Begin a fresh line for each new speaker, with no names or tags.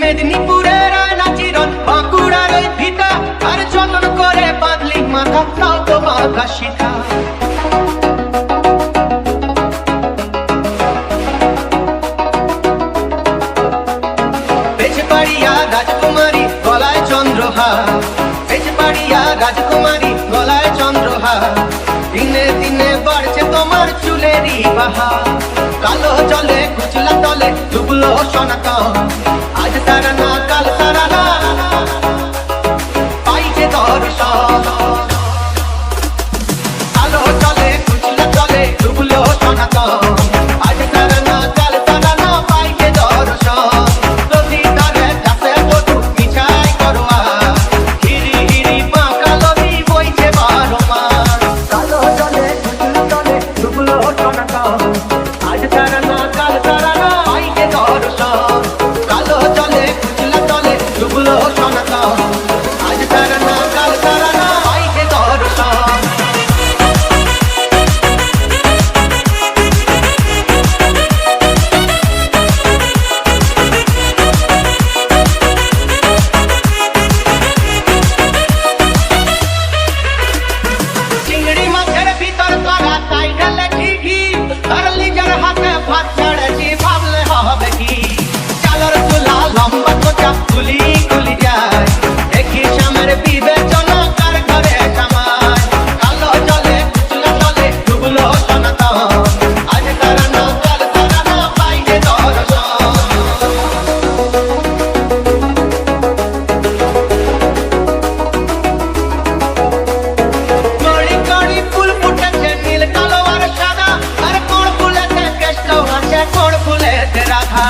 মেদিনীপুরের আয়না চিরন, বাঁকুড়ার ওই ভিটা, আর যতন করে বাঁধলি মাথা, তাও তো বাঁধা সীতা। বেজবাড়িয়া রাজকুমারী গলায় চন্দ্রহার, বেজবাড়িয়া রাজকুমারী গলায় চন্দ্রহার, দিনে দিনে বাড়ছে তোমার চুলেরই বাহার। কালো জলে কুচলা তলে ডুবলো সনাতন, আজ তারা না কাল তারা না পাইছে দর্শন। কালো জলে কুচলা তলে ডুবলো সনাতন, আজ তারা না কাল তারা না পাইছে দর্শন। যদি তারে যাতে বধু মিছাই করোয়া, হিরি হিরি বাঁকা নদী বইছে বারো মাস। কালো জলে কুচলা তলে ডুবলো সনাতন, আজ তারা না কাল তারা না পাইছে দর্শন। কালো জলে কুচলা তলে ডুবলো সনাতন, আজ তারা না কাল তারা না পাইছে দর্শন। চিংড়ি মাছের ভিতর করা তাই ঢালে ঘি, আর লিজার হাতে ভাত চড়েছি ভাবলে হবে কি। চালের চুলা লম্বা কোচা গুলি গুলি যায়, দেখি সামের বিবেচনা কার ঘরে জামায়। কালো জলে কুচলা তলে ডুবলো সনাতন, আজ তারা না কাল তারা না পাইছে দর্শন। কড়ি কড়ি ফুল ফুটেছে নীল কালো আর সাদা, আর কোন ফুলেতে কেষ্ট আছে কোন ফুলেতে রাধা।